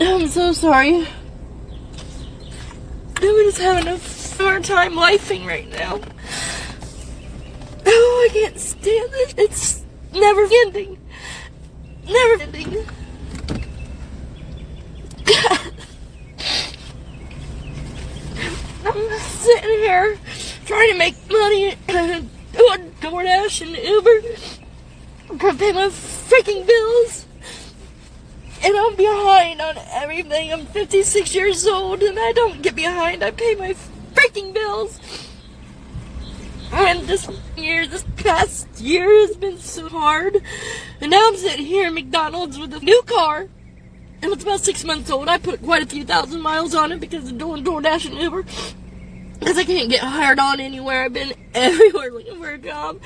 I'm so sorry. I'm just having a hard time lifing right now. Oh, I can't stand it. It's never ending. Never ending. I'm sitting here trying to make money doing DoorDash and Uber. I'm trying to pay my freaking bills. And I'm behind on everything. I'm 56 years old and I don't get behind. I pay my freaking bills. And this past year has been so hard. And now I'm sitting here in McDonald's with a new car. And it's about 6 months old. I put quite a few thousand miles on it because of doing DoorDash and Uber. Because I can't get hired on anywhere. I've been everywhere looking for a job.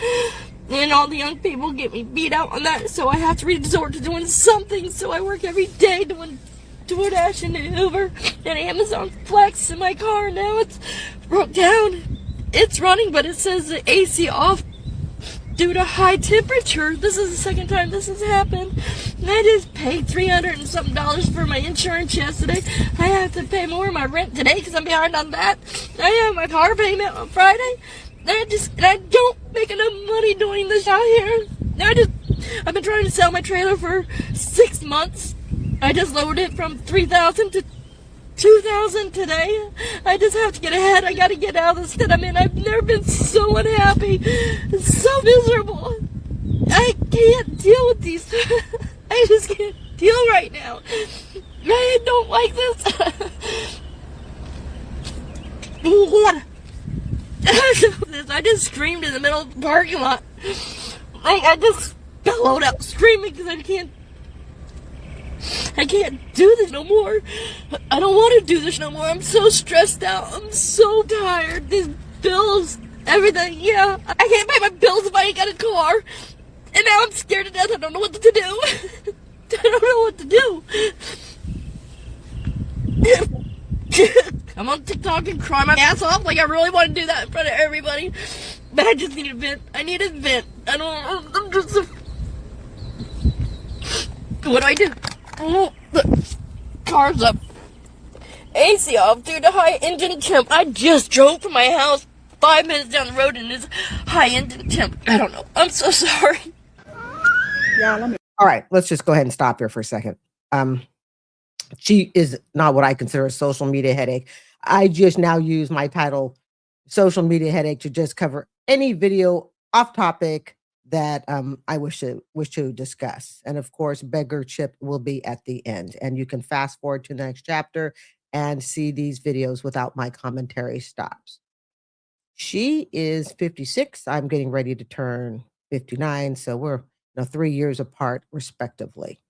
And all the young people get me beat out on that. So I have to resort to doing something. So I work every day doing DoorDash and Uber and Amazon Flex in my car. Now it's broke down. It's running, but it says the AC off due to high temperature. This is the second time this has happened. And I just paid $300 and something for my insurance yesterday. I have to pay more of my rent today because I'm behind on that. I have my car payment on Friday. I don't make enough money doing this out here. I've been trying to sell my trailer for 6 months. I just lowered it from $3,000 to $2,000 today. I just have to get ahead. I gotta get out of this state I'm in. I've never been so unhappy, so miserable. I can't deal with these. I just can't deal right now. I don't like this. What? I just screamed in the middle of the parking lot. I just bellowed out screaming because I can't do this no more. I don't want to do this no more. I'm so stressed out. I'm so tired. These bills, everything. Yeah, I can't pay my bills if I ain't got a car. And now I'm scared to death. I don't know what to do. I don't know what to do. I'm on TikTok and cry my ass off like I really want to do that in front of everybody. But I just need a vent. I need a vent. I'm just what do I do? Oh, the car's up. AC off due to high engine temp. I just drove from my house 5 minutes down the road and it's high engine temp. I don't know. I'm so sorry. Yeah, all right, let's just go ahead and stop here for a second. She is not what I consider a social media headache. I just now use my title, social media headache, to just cover any video off topic that I wish to discuss. And of course, Beggar Chip will be at the end. And you can fast forward to the next chapter and see these videos without my commentary stops. She is 56. I'm getting ready to turn 59. So we're 3 years apart, respectively.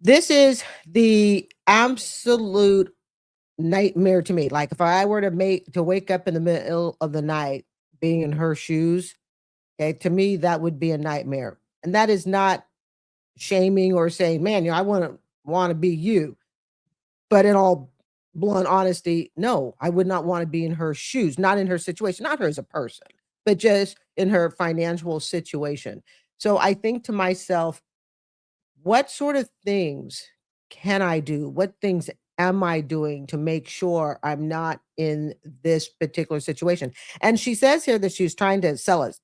This is the absolute nightmare to me. Like if I were to wake up in the middle of the night being in her shoes, okay, to me that would be a nightmare. And that is not shaming or saying, man, I want to be you. But in all blunt honesty, no, I would not want to be in her shoes, not in her situation, not her as a person, but just in her financial situation. So I think to myself, what sort of things can I do? What things am I doing to make sure I'm not in this particular situation? And she says here that she's trying to sell a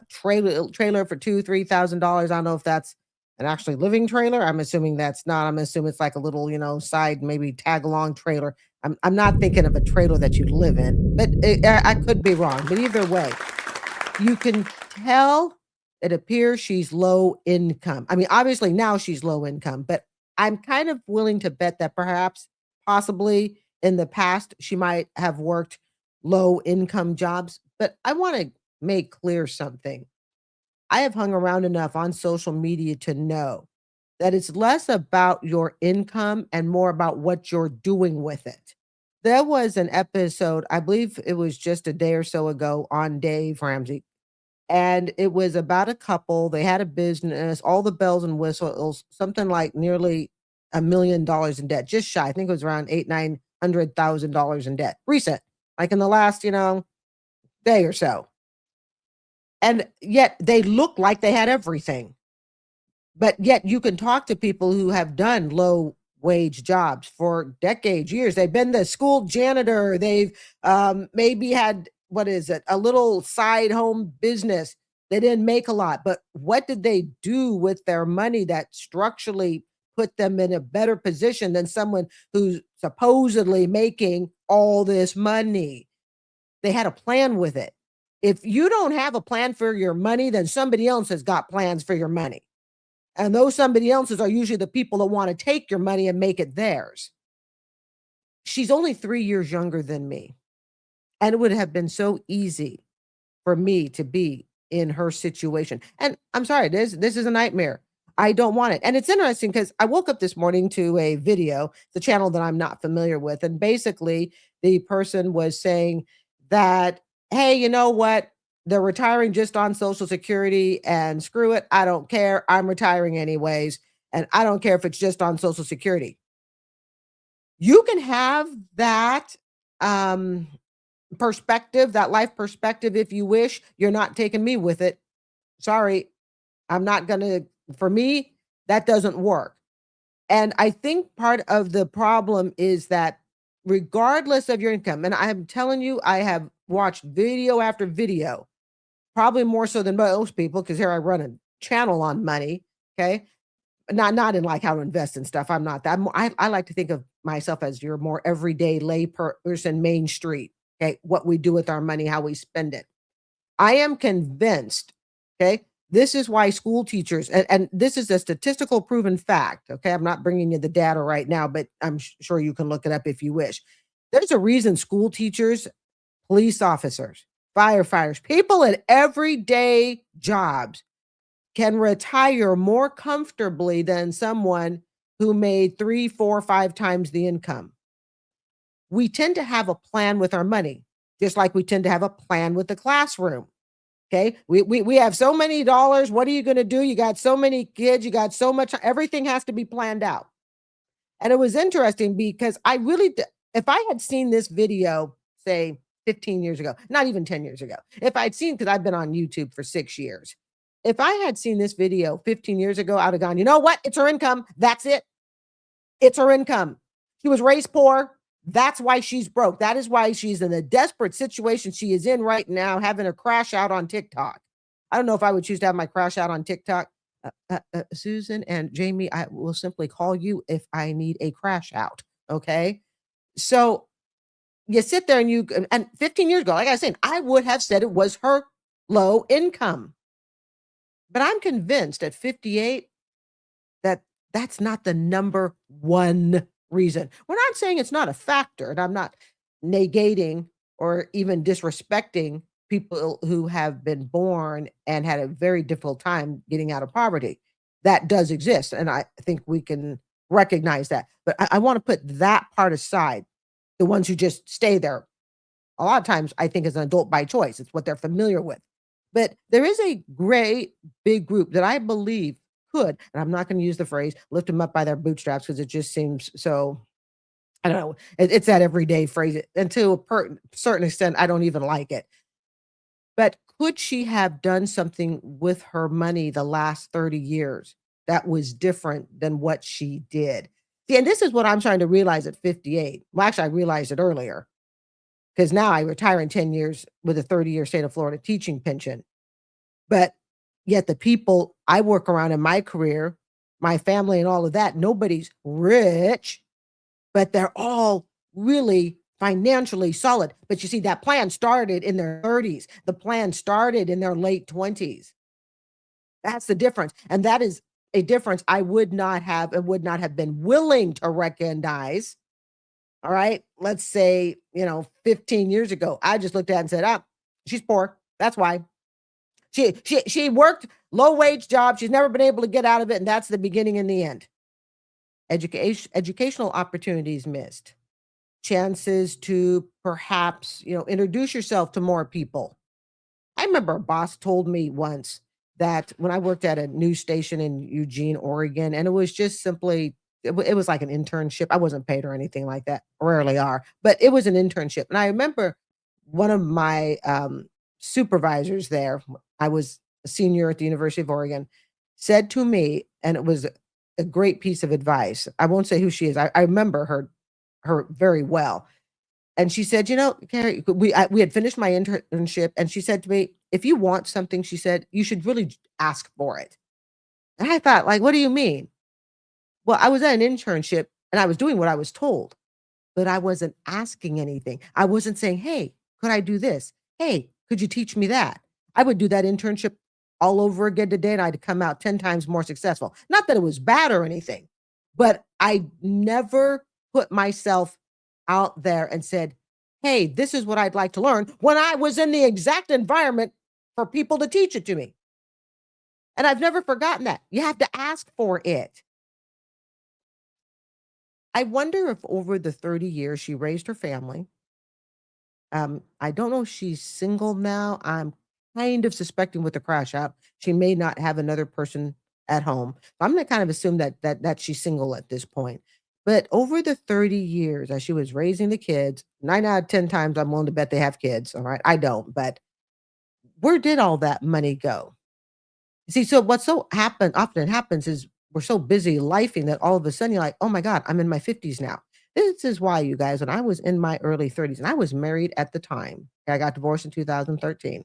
trailer for $2,000-$3,000. I don't know if that's an actually living trailer. I'm assuming that's not. I'm assuming it's like a little, side, maybe tag along trailer. I'm not thinking of a trailer that you live in, but I could be wrong. But either way, you can tell it appears she's low income. I mean, obviously now she's low income, but I'm kind of willing to bet that perhaps, possibly in the past, she might have worked low income jobs. But I want to make clear something. I have hung around enough on social media to know that it's less about your income and more about what you're doing with it. There was an episode, I believe it was just a day or so ago, on Dave Ramsey. And it was about a couple. They had a business, all the bells and whistles, something like nearly $1 million in debt, just shy. I think it was around $900,000 in debt. Recent, like in the last, day or so. And yet they look like they had everything. But yet you can talk to people who have done low wage jobs for decades, years. They've been the school janitor. They've maybe had, a little side home business. They didn't make a lot, but what did they do with their money that structurally put them in a better position than someone who's supposedly making all this money? They had a plan with it. If you don't have a plan for your money, then somebody else has got plans for your money. And those somebody else's are usually the people that want to take your money and make it theirs. She's only 3 years younger than me. And it would have been so easy for me to be in her situation. And I'm sorry, this is a nightmare. I don't want it. And it's interesting because I woke up this morning to a video, the channel that I'm not familiar with. And basically, the person was saying that, hey, you know what? They're retiring just on Social Security and screw it. I don't care. I'm retiring anyways. And I don't care if it's just on Social Security. You can have that perspective, that life perspective, if you wish. You're not taking me with it. Sorry. I'm not going to, for me, that doesn't work. And I think part of the problem is that regardless of your income, and I'm telling you, I have watched video after video, probably more so than most people, because here I run a channel on money. Okay. Not in like how to invest in stuff. I'm not that. I like to think of myself as your more everyday lay person, Main Street. Okay. What we do with our money, how we spend it. I am convinced, okay, this is why school teachers, and this is a statistical proven fact, okay? I'm not bringing you the data right now, but I'm sure you can look it up if you wish. There's a reason school teachers, police officers, firefighters, people in everyday jobs can retire more comfortably than someone who made 3, 4, 5 times the income. We tend to have a plan with our money, just like we tend to have a plan with the classroom. Okay. We have so many dollars. What are you going to do? You got so many kids. You got so much. Everything has to be planned out. And it was interesting because if I had seen this video, say 15 years ago, not even 10 years ago, if I'd seen, because I've been on YouTube for 6 years, if I had seen this video 15 years ago, I'd have gone, you know what? It's her income. That's it. It's her income. She was raised poor. That's why she's broke. That is why she's in the desperate situation she is in right now, having a crash out on TikTok. I don't know if I would choose to have my crash out on TikTok. Susan and Jamie, I will simply call you if I need a crash out. Okay. So you sit there and 15 years ago, like I said, I would have said it was her low income. But I'm convinced at 58 that that's not the number one reason. We're not saying it's not a factor, and I'm not negating or even disrespecting people who have been born and had a very difficult time getting out of poverty. That does exist, and I think we can recognize that. But I want to put that part aside, the ones who just stay there. A lot of times, I think as an adult by choice, it's what they're familiar with. But there is a great big group that I believe could, and I'm not going to use the phrase lift them up by their bootstraps because it just seems so, I don't know, it's that everyday phrase. And to a certain extent, I don't even like it. But could she have done something with her money the last 30 years that was different than what she did? See, and this is what I'm trying to realize at 58. Well, actually, I realized it earlier because now I retire in 10 years with a 30-year state of Florida teaching pension. But yet the people I work around in my career, my family and all of that, nobody's rich, but they're all really financially solid. But you see, that plan started in their 30s. The plan started in their late 20s. That's the difference. And that is a difference I would not have been willing to recognize. All right. Let's say, 15 years ago, I just looked at it and said, she's poor. That's why. She worked low wage job. She's never been able to get out of it. And that's the beginning and the end. Educational opportunities missed. Chances to perhaps, introduce yourself to more people. I remember a boss told me once that when I worked at a news station in Eugene, Oregon, and it was just simply, it was like an internship. I wasn't paid or anything like that. Rarely are, but it was an internship. And I remember one of my supervisors there, I was a senior at the University of Oregon, said to me, and it was a great piece of advice. I won't say who she is. I remember her very well. And she said, Carrie, we had finished my internship, and she said to me, if you want something, she said, you should really ask for it. And I thought, like, what do you mean? Well, I was at an internship and I was doing what I was told, but I wasn't asking anything. I wasn't saying, hey, could I do this? Hey, could you teach me that? I would do that internship all over again today, and I'd come out 10 times more successful. Not that it was bad or anything, but I never put myself out there and said, hey, this is what I'd like to learn, when I was in the exact environment for people to teach it to me. And I've never forgotten that. You have to ask for it. I wonder if over the 30 years she raised her family. I don't know if she's single now. I'm kind of suspecting with the crash out, she may not have another person at home. I'm going to kind of assume that she's single at this point. But over the 30 years as she was raising the kids, 9 out of 10 times I'm willing to bet they have kids. All right. I don't, but where did all that money go? See, so what often happens is we're so busy lifing that all of a sudden you're like, oh my God, I'm in my 50s now. This is why, you guys, when I was in my early 30s and I was married at the time, I got divorced in 2013.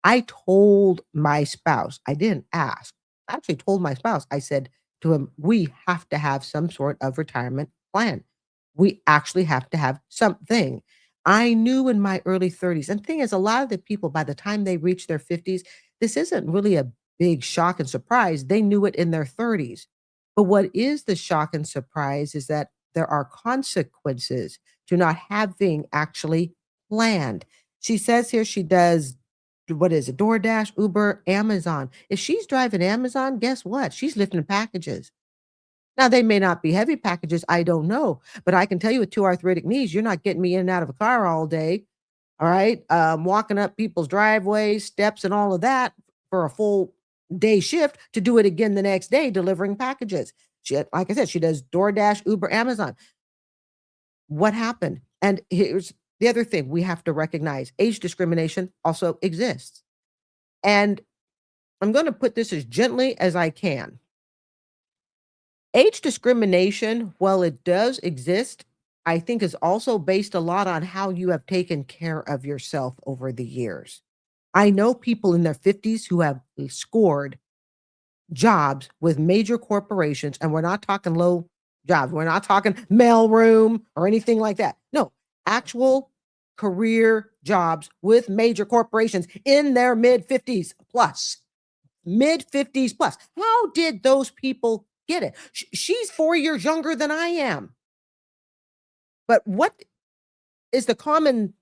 I told my spouse, I didn't ask. I actually told my spouse, I said to him, we have to have some sort of retirement plan. We actually have to have something. I knew in my early 30s, and the thing is, a lot of the people, by the time they reach their 50s, this isn't really a big shock and surprise. They knew it in their 30s. But what is the shock and surprise is that there are consequences to not having actually planned. She says here she does, what is it, DoorDash, Uber, Amazon. If she's driving Amazon, guess what? She's lifting packages. Now, they may not be heavy packages. I don't know. But I can tell you with two arthritic knees, you're not getting me in and out of a car all day. All right. Walking up people's driveways, steps, and all of that for a full day shift to do it again the next day, delivering packages. Like I said, she does DoorDash, Uber, Amazon. What happened? And here's the other thing we have to recognize: age discrimination also exists. And I'm going to put this as gently as I can. Age discrimination, while it does exist, I think is also based a lot on how you have taken care of yourself over the years. I know people in their 50s who have scored jobs with major corporations, and we're not talking low jobs. We're not talking mailroom or anything like that. No, actual career jobs with major corporations in their mid 50s plus. Mid 50s plus. How did those people get it? She's 4 years younger than I am. But what is the common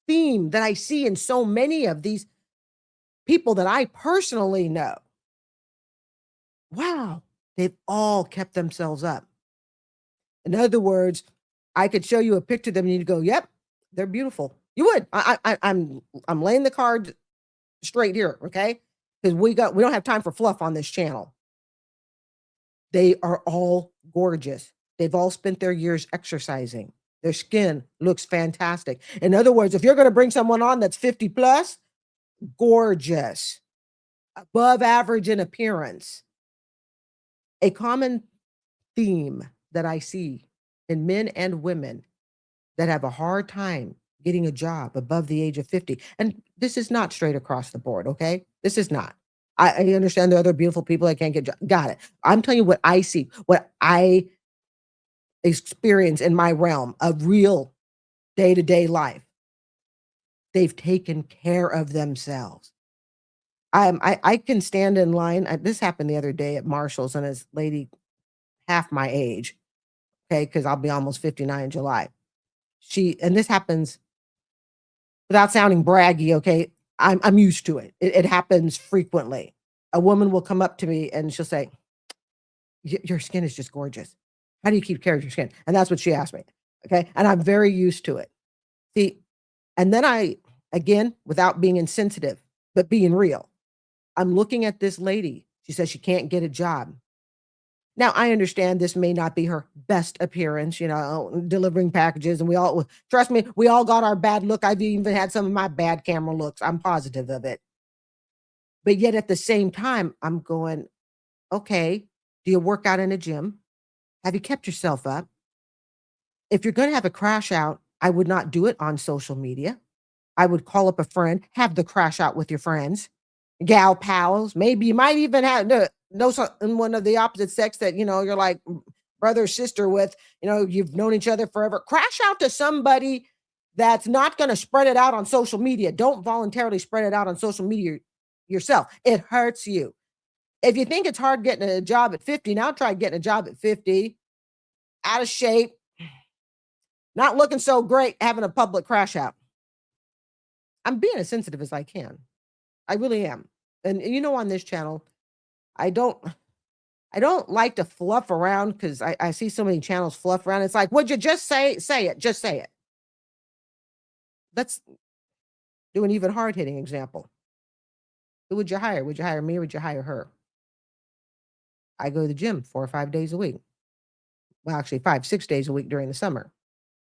theme that I see in so many of these people that I personally know? Wow, they've all kept themselves up. In other words, I could show you a picture of them and you'd go, yep, they're beautiful. You would. I'm laying the card straight here, okay? Because we don't have time for fluff on this channel. They are all gorgeous. They've all spent their years exercising. Their skin looks fantastic. In other words, if you're going to bring someone on that's 50 plus, gorgeous, above average in appearance. A common theme that I see in men and women that have a hard time getting a job above the age of 50. And this is not straight across the board, okay? This is not. I understand there are other beautiful people that can't get jobs. Got it. I'm telling you what I see, what I experience in my realm of real day-to-day life. They've taken care of themselves. I can stand in line. This happened the other day at Marshall's, and this lady half my age, okay, because I'll be almost 59 in July. And this happens without sounding braggy, okay? I'm used to it. It happens frequently. A woman will come up to me and she'll say, your skin is just gorgeous. How do you keep care of your skin? And that's what she asked me, okay? And I'm very used to it. See, and then again, without being insensitive, but being real, I'm looking at this lady. She says she can't get a job. Now, I understand this may not be her best appearance, delivering packages. And trust me, we all got our bad look. I've even had some of my bad camera looks. I'm positive of it. But yet at the same time, I'm going, okay, Do you work out in a gym? Have you kept yourself up? If you're going to have a crash out, I would not do it on social media. I would call up a friend, have the crash out with your friends, gal pals. Maybe you might even know someone of the opposite sex that, you're like brother or sister with, you've known each other forever. Crash out to somebody that's not going to spread it out on social media. Don't voluntarily spread it out on social media yourself. It hurts you. If you think it's hard getting a job at 50, now try getting a job at 50, out of shape, not looking so great, having a public crash out. I'm being as sensitive as I can. I really am. And on this channel, I don't like to fluff around because I see so many channels fluff around. It's like, would you just say it? Just say it. Let's do an even hard-hitting example. Who would you hire? Would you hire me or would you hire her? I go to the gym 4 or 5 days a week. Well, actually 5, 6 days a week during the summer.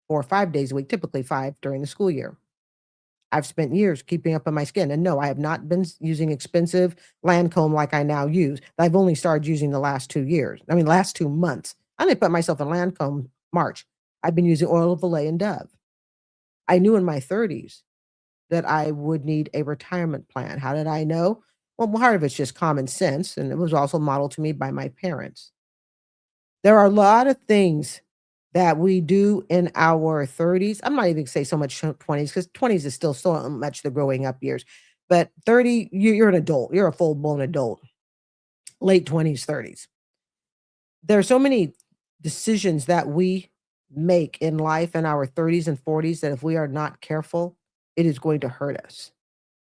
4 or 5 days a week, typically 5 during the school year. I've spent years keeping up on my skin. And no, I have not been using expensive Lancome like I now use. I've only started using the last 2 years. Last 2 months. I only put myself in Lancome March. I've been using oil of Olay and Dove. I knew in my 30s that I would need a retirement plan. How did I know? Well, part of it's just common sense. And it was also modeled to me by my parents. There are a lot of things that we do in our 30s. I'm not even going to say so much 20s because 20s is still so much the growing up years. But 30, you're an adult. You're a full-blown adult. Late 20s, 30s. There are so many decisions that we make in life in our 30s and 40s that if we are not careful, it is going to hurt us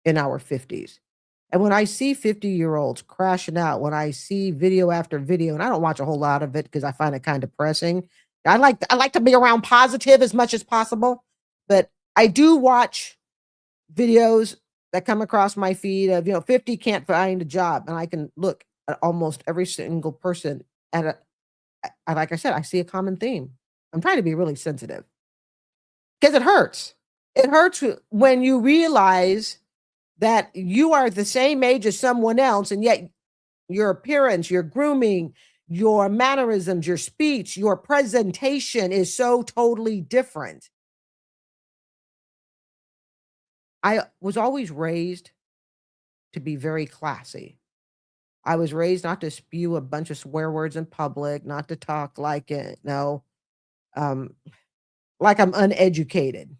in our 50s. And when I see 50-year-olds crashing out, when I see video after video, and I don't watch a whole lot of it because I find it kind of depressing. I like to be around positive as much as possible, but I do watch videos that come across my feed of 50 can't find a job, and I can look at almost every single person at like I said, I see a common theme. I'm trying to be really sensitive because it hurts. It hurts when you realize that you are the same age as someone else, and yet your appearance, your grooming, your mannerisms, your speech, your presentation is so totally different. I was always raised to be very classy. I was raised not to spew a bunch of swear words in public, not to talk like it, like I'm uneducated.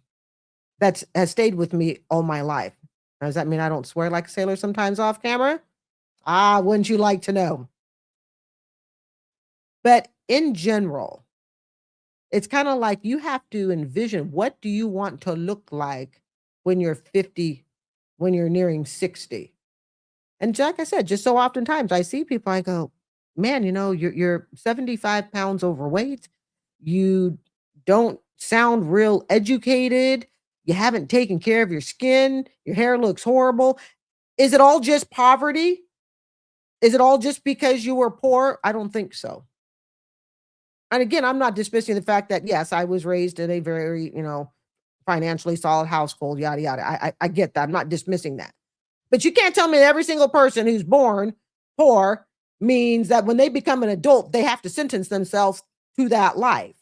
That has stayed with me all my life. Does that mean I don't swear like a sailor sometimes off camera? Wouldn't you like to know? But in general, it's kind of like you have to envision, what do you want to look like when you're 50, when you're nearing 60? And like I said, just so oftentimes I see people, I go, man, you're 75 pounds overweight. You don't sound real educated. You haven't taken care of your skin. Your hair looks horrible. Is it all just poverty? Is it all just because you were poor? I don't think so. And again, I'm not dismissing the fact that, yes, I was raised in a very, financially solid household, yada, yada. I get that. I'm not dismissing that. But you can't tell me that every single person who's born poor means that when they become an adult, they have to sentence themselves to that life.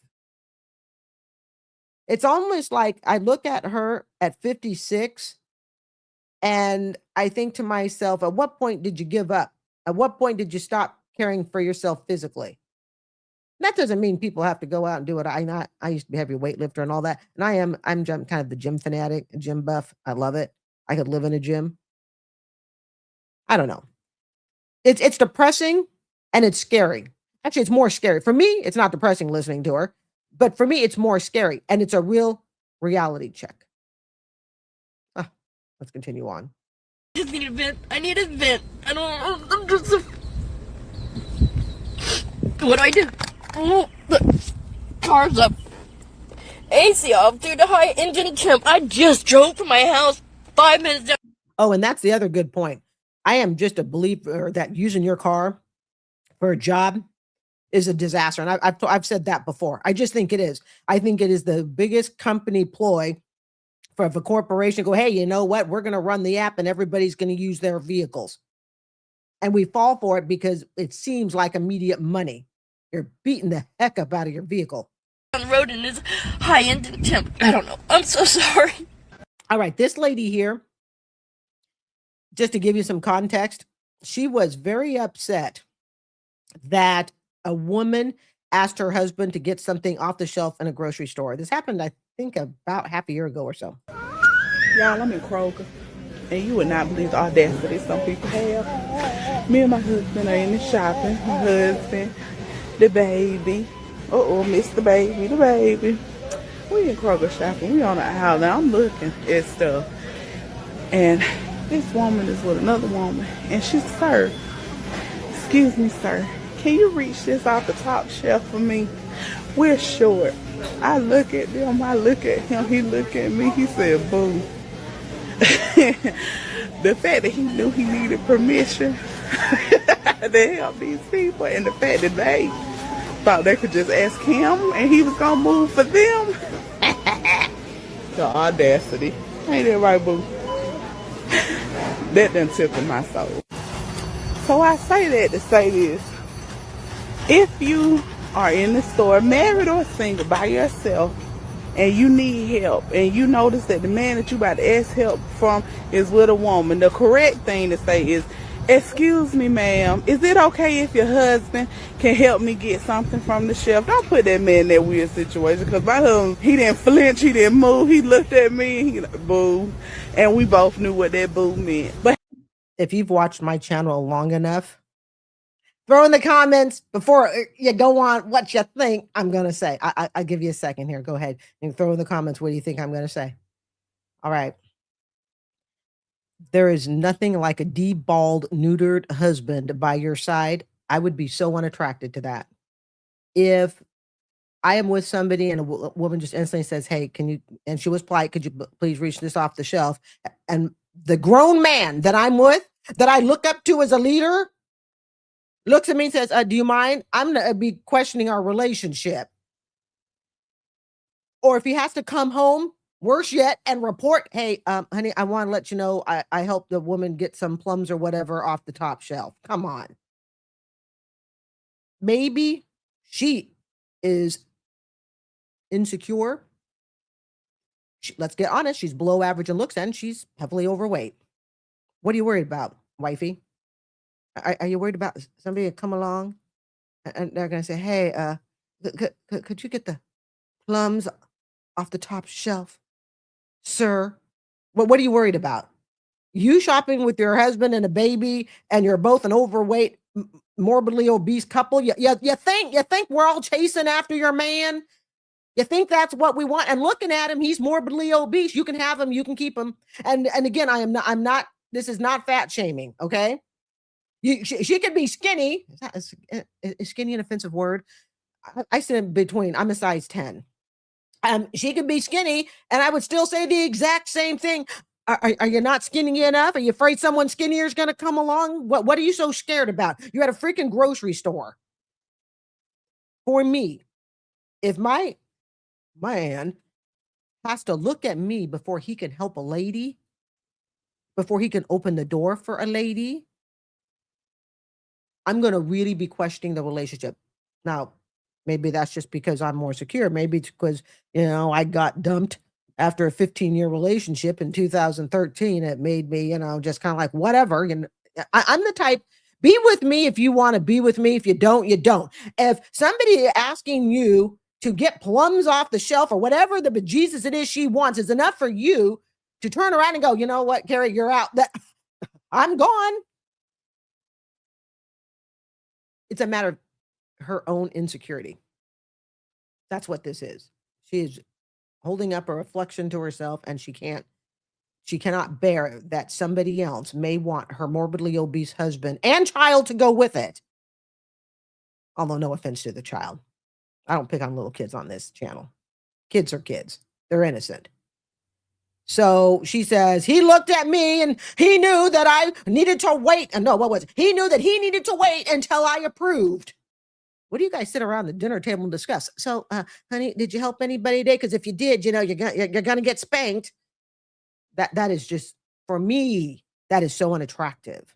It's almost like I look at her at 56 and I think to myself, at what point did you give up? At what point did you stop caring for yourself physically? That doesn't mean people have to go out and do it. I used to be a heavy weightlifter and all that. And I'm kind of the gym fanatic, gym buff. I love it. I could live in a gym. I don't know. It's depressing and it's scary. Actually, it's more scary. For me, it's not depressing listening to her, but for me, it's more scary. And it's a real reality check. Let's continue on. I just need a vent. I need a vent. I'm just what do I do? Oh, the car's up. AC off due to high engine temp. I just drove from my house 5 minutes down. Oh, and that's the other good point. I am just a believer that using your car for a job is a disaster. And I've said that before. I just think it is. I think it is the biggest company ploy for a corporation to go, hey, you know what? We're going to run the app and everybody's going to use their vehicles. And we fall for it because it seems like immediate money. You're beating the heck up out of your vehicle. On the road and is high end temp. I don't know. I'm so sorry. All right, this lady here, just to give you some context, she was very upset that a woman asked her husband to get something off the shelf in a grocery store. This happened, I think, about half a year ago or so. Y'all, I'm in Kroger, and you would not believe the audacity some people have. Me and my husband are in the shopping. My husband, the baby. Mr. Baby, the baby. We in Kroger shopping. We on the aisle now. I'm looking at stuff. And this woman is with another woman. And she's, sir, excuse me, sir, can you reach this off the top shelf for me? We're short. I look at them. I look at him. He look at me. He said, boo. The fact that he knew he needed permission to help these people, and the fact that they thought they could just ask him and he was gonna move for them. The audacity. Ain't that right, boo? That done tickled my soul. So I say that to say this. If you are in the store, married or single, by yourself, and you need help, and you notice that the man that you about to ask help from is with a woman, the correct thing to say is, excuse me, ma'am, is it okay if your husband can help me get something from the shelf? Don't put that man in that weird situation, because my husband, he didn't flinch, he didn't move, he looked at me, and he like, boo. And we both knew what that boo meant. But if you've watched my channel long enough, throw in the comments before you go on what you think I'm going to say. I'll give you a second here. Go ahead and throw in the comments what do you think I'm going to say. All right. There is nothing like a deballed, neutered husband by your side. I would be so unattracted to that. If I am with somebody and a woman just instantly says, hey, can you, and she was polite, could you please reach this off the shelf? And the grown man that I'm with, that I look up to as a leader, looks at me and says, do you mind? I'm going to be questioning our relationship. Or if he has to come home, worse yet, and report, hey, honey, I want to let you know I helped the woman get some plums or whatever off the top shelf. Come on. Maybe she is insecure. Let's get honest. She's below average in looks and she's heavily overweight. What are you worried about, wifey? Are you worried about somebody to come along and they're going to say, hey, could you get the plums off the top shelf, sir? What are you worried about? You shopping with your husband and a baby and you're both an overweight, morbidly obese couple. You think we're all chasing after your man? You think that's what we want? And looking at him, he's morbidly obese. You can have him, you can keep him. And again, I'm not, this is not fat shaming. Okay. She could be skinny. Is skinny an offensive word? I sit in between. I'm a size 10. She could be skinny, and I would still say the exact same thing. Are you not skinny enough? Are you afraid someone skinnier is going to come along? What are you so scared about? You're at a freaking grocery store. For me, if my man has to look at me before he can help a lady, before he can open the door for a lady, I'm going to really be questioning the relationship. Now, maybe that's just because I'm more secure. Maybe it's because, I got dumped after a 15-year relationship in 2013. It made me, just kind of like, whatever. I'm the type, be with me if you want to be with me. If you don't, you don't. If somebody asking you to get plums off the shelf or whatever the bejesus it is she wants is enough for you to turn around and go, you know what, Carrie, you're out. I'm gone. It's a matter of her own insecurity. That's what this is. She is holding up a reflection to herself, and she cannot bear that somebody else may want her morbidly obese husband and child to go with it. Although no offense to the child. I don't pick on little kids on this channel. Kids are kids. They're innocent. So she says, he looked at me and he knew that I needed to wait. And no, what was it? He knew that he needed to wait until I approved. What do you guys sit around the dinner table and discuss? So, honey, did you help anybody today? Because if you did, you're gonna get spanked. That is just, for me, that is so unattractive.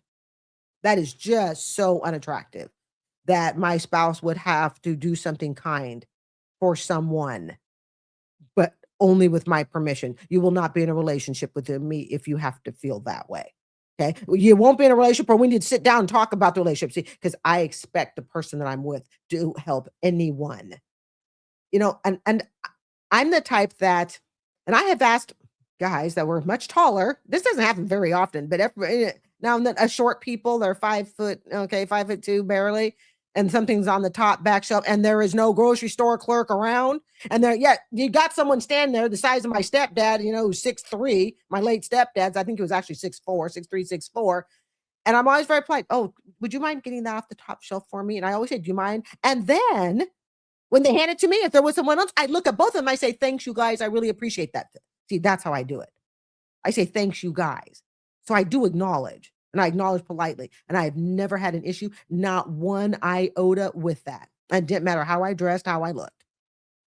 That is just so unattractive that my spouse would have to do something kind for someone, but only with my permission. You will not be in a relationship with me if you have to feel that way. Okay. You won't be in a relationship, or we need to sit down and talk about the relationship. See, because I expect the person that I'm with to help anyone. And I'm the type that, and I have asked guys that were much taller. This doesn't happen very often, but now and then, short people, they're 5 foot, 5'2" barely, and something's on the top back shelf, and there is no grocery store clerk around, and you got someone standing there the size of my stepdad, who's 6'3", my late stepdad's, I think he was actually 6'4", 6'3", 6'4", and I'm always very polite. Oh, would you mind getting that off the top shelf for me? And I always say, do you mind? And then when they hand it to me, if there was someone else, I look at both of them, I say, thanks, you guys, I really appreciate that. See, that's how I do it. I say, thanks, you guys. So I do acknowledge, and I acknowledge politely. And I've never had an issue, not one iota with that. It didn't matter how I dressed, how I looked.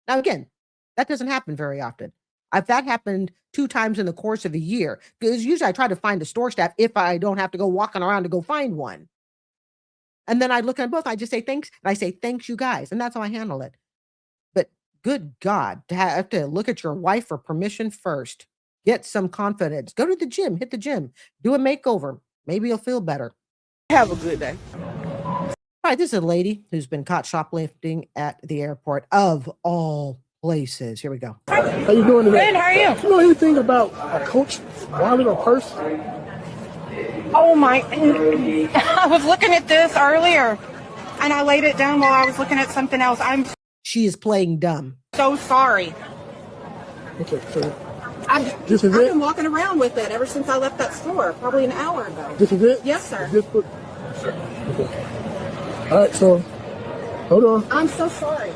Now, again, that doesn't happen very often. If that happened 2 times in the course of a year, because usually I try to find a store staff if I don't have to go walking around to go find one. And then I look at both, I just say thanks, and I say, thanks, you guys. And that's how I handle it. But good God, to have to look at your wife for permission first. Get some confidence. Go to the gym, hit the gym, do a makeover. Maybe you'll feel better. Have a good day. All right, this is a lady who's been caught shoplifting at the airport, of all places. Here we go. How you doing today? Good, how are you? Do you know anything about a Coach wallet or purse? Oh my, I was looking at this earlier and I laid it down while I was looking at something else. I'm She is playing dumb. so sorry. Okay, so I've this is it? been walking around with it ever since I left that store, probably an hour ago. This is it? Yes, sir. Is this what? Okay. All right, so hold on. I'm so sorry.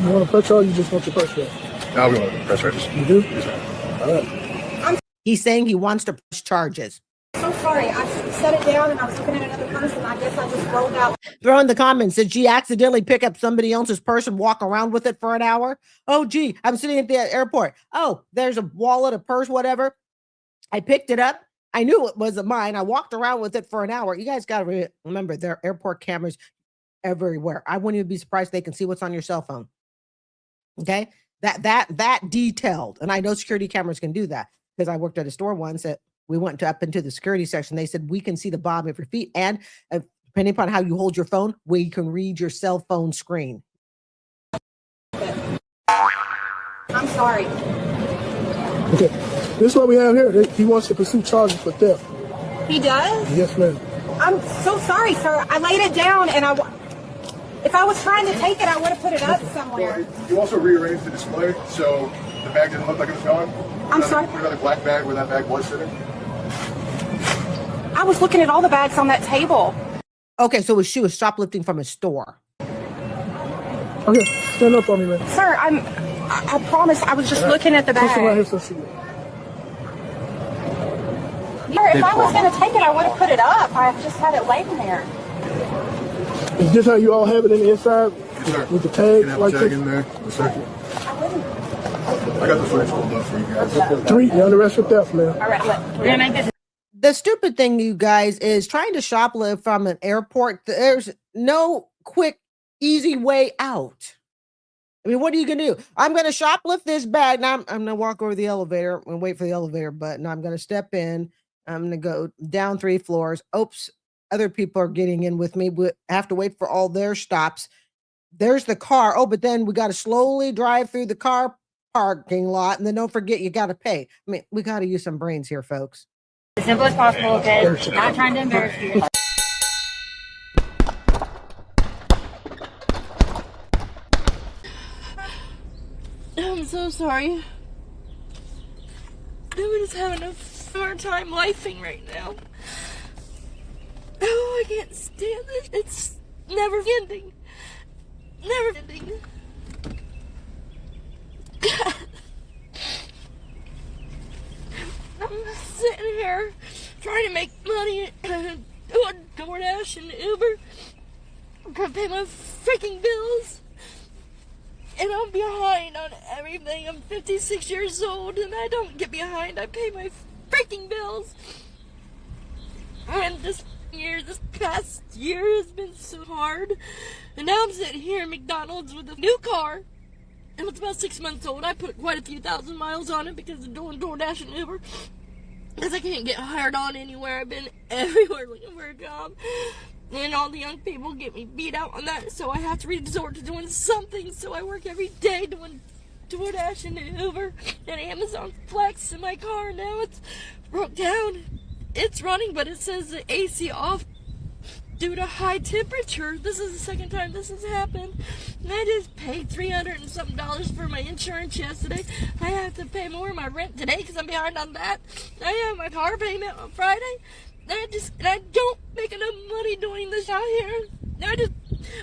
You want a purse or you just want your purse back? No, we want to press register. You do? Yes, sir. All right. He's saying he wants to press charges. So sorry. I set it down and I was looking at another person. I guess I just rolled out. Throw in the comments, did she accidentally pick up somebody else's purse and walk around with it for an hour? Oh, gee, I'm sitting at the airport. Oh, there's a wallet, a purse, whatever. I picked it up. I knew it wasn't mine. I walked around with it for an hour. You guys got to remember, there are airport cameras everywhere. I wouldn't even be surprised they can see what's on your cell phone. Okay? That detailed. And I know security cameras can do that because I worked at a store once that we went up into the security section. They said, we can see the bottom of your feet. And depending upon how you hold your phone, we can read your cell phone screen. I'm sorry. Okay. This is what we have here. He wants to pursue charges for theft. He does? Yes, ma'am. I'm so sorry, sir. I laid it down and if I was trying to take it, I would have put it up somewhere. You also rearranged the display, so the bag didn't look like it was gone. I'm sorry? Another black bag where that bag was sitting. I was looking at all the bags on that table. Okay, so she was shoplifting from a store. Okay, stand up for me, man. Sir, I promise I was just looking at the Push it right here bag. so she. Sir, if I was going to take it, I would have put it up. I just had it laying there. Is this how you all have it in the inside? Yes, sir. With the You tag can have like a tag this? in there. Yes, sir. I got the footage pulled up for you guys. 3, you're under arrest for theft, man. All right, look. We're going to make this. The stupid thing, you guys, is trying to shoplift from an airport. There's no quick, easy way out. I mean, what are you going to do? I'm going to shoplift this bag. Now I'm going to walk over the elevator and wait for the elevator button. I'm going to step in. I'm going to go down 3 floors. Oops. Other people are getting in with me. We have to wait for all their stops. There's the car. Oh, but then we got to slowly drive through the car parking lot. And then don't forget, you got to pay. I mean, we got to use some brains here, folks. As simple as possible, okay? Not trying to embarrass you. I'm so sorry. I'm just having a hard time lifing right now. Oh, I can't stand this. It's never ending. Never ending. I'm sitting here trying to make money and doing DoorDash and Uber. I'm gonna pay my freaking bills. And I'm behind on everything. I'm 56 years old and I don't get behind. I pay my freaking bills. And just year. This past year has been so hard. And now I'm sitting here in McDonald's with a new car. And it's about 6 months old. I put quite a few thousand miles on it because of doing DoorDash and Uber. Because I can't get hired on anywhere. I've been everywhere looking for a job. And all the young people get me beat out on that. So I have to resort to doing something. So I work every day doing DoorDash and Uber and Amazon Flex in my car. Now it's broke down. It's running, but it says the AC off due to high temperature. This is the second time this has happened. And I just paid $300 and something for my insurance yesterday. I have to pay more of my rent today because I'm behind on that. I have my car payment on Friday. And I don't make enough money doing this out here.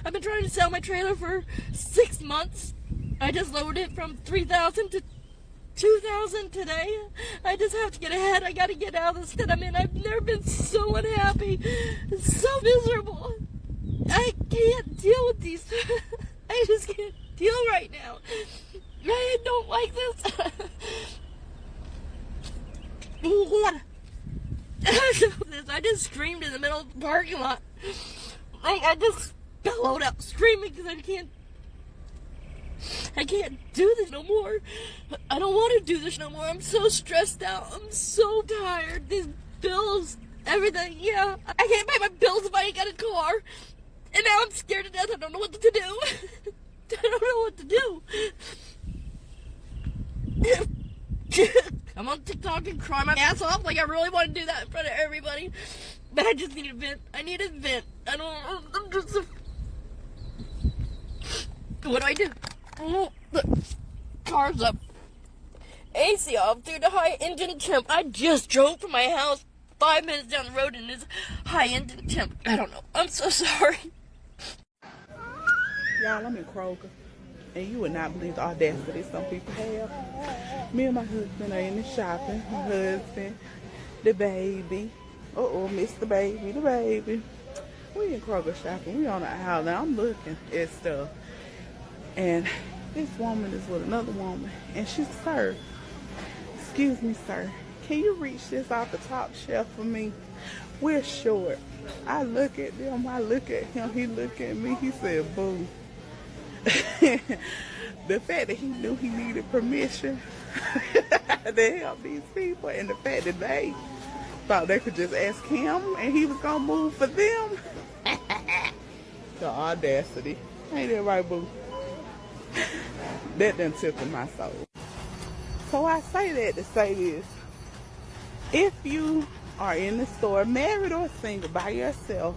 I've been trying to sell my trailer for 6 months. I just lowered it from $3,000 to $2,000 today. I just have to get ahead. I gotta get out of this that I'm in. I've never been so unhappy, so miserable. I can't deal with these. I just can't deal right now. I don't like this. I just screamed in the middle of the parking lot. I just bellowed out screaming because I can't do this no more. I don't want to do this no more. I'm so stressed out. I'm so tired. These bills, everything. Yeah, I can't pay my bills if I ain't got a car. And now I'm scared to death. I don't know what to do. I don't know what to do. I'm on TikTok and cry my ass off like I really want to do that in front of everybody. But I just need a vent. I need a vent. I'm just... What do? Oh, the car's up. AC off due to high engine temp. I just drove from my house 5 minutes down the road and it's high engine temp. I don't know. I'm so sorry. Y'all, I'm in Kroger. And you would not believe the audacity some people have. Me and my husband are in the shopping. My husband, the baby. Mr. Baby, the baby. We in Kroger shopping. We on the aisle now. I'm looking at stuff. And this woman is with another woman. And she's, sir, excuse me, sir, can you reach this off the top shelf for me? We're short. I look at them. I look at him. He look at me. He said, boo. The fact that he knew he needed permission to help these people, and the fact that they thought they could just ask him and he was gonna move for them. The audacity. Ain't that right, boo? That done tickled my soul. So I say that to say this. If you are in the store, married or single, by yourself,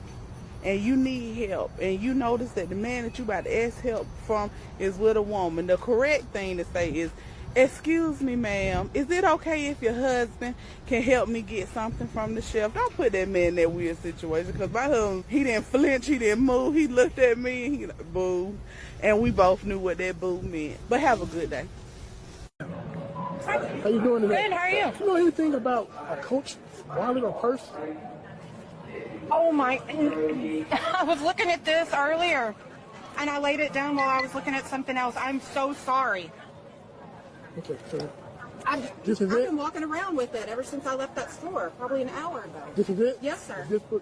and you need help, and you notice that the man that you about to ask help from is with a woman, the correct thing to say is, excuse me, ma'am, is it okay if your husband can help me get something from the shelf? Don't put that man in that weird situation, because my husband, he didn't flinch, he didn't move, he looked at me and he like, boo. And we both knew what that boo meant. But have a good day. How you doing today? Good, how are you? Do you know anything about a Coach wallet or purse? Oh my, I was looking at this earlier and I laid it down while I was looking at something else. I'm so sorry. Okay, so I've been walking around with it ever since I left that store, probably an hour ago. this is it? Yes, sir. Is this what?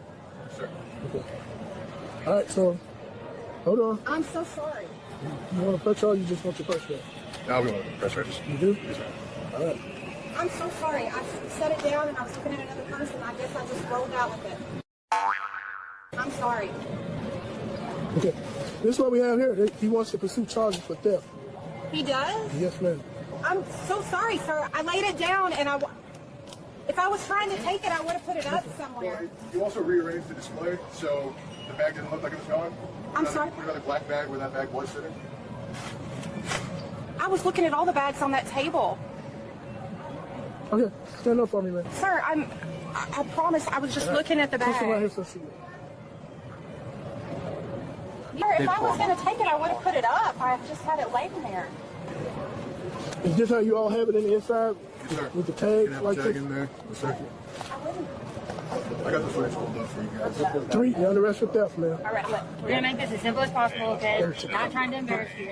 Okay. All right, so hold on. I'm so sorry. You want to press or you just want your purse back? Now we want to press register. You do? Yes, sir. All right. I'm so sorry. I set it down and I was looking at another person. I guess I just rolled out with it. I'm sorry. Okay. This is what we have here. He wants to pursue charges for theft. He does? Yes, ma'am. I'm so sorry, sir. I laid it down and if I was trying to take it, I would have put it up somewhere. You also rearranged the display, so the bag didn't look like it was gone. I'm sorry? Put another black bag where that bag was sitting. I was looking at all the bags on that table. Okay, stand up for me, man. Sir, I promise I was just looking at the Come right bag. here so she. Sir, if I was going to take it, I would have put it up. I just had it laying there. Is this how you all have it in the inside? Yes, sir. With the tag You can have like a tag this? in there. Yes, sir. I got the footage pulled up for you guys. 3, you're under arrest for theft, man. All right, look, we're gonna make this as simple as possible, okay? Not trying to embarrass you.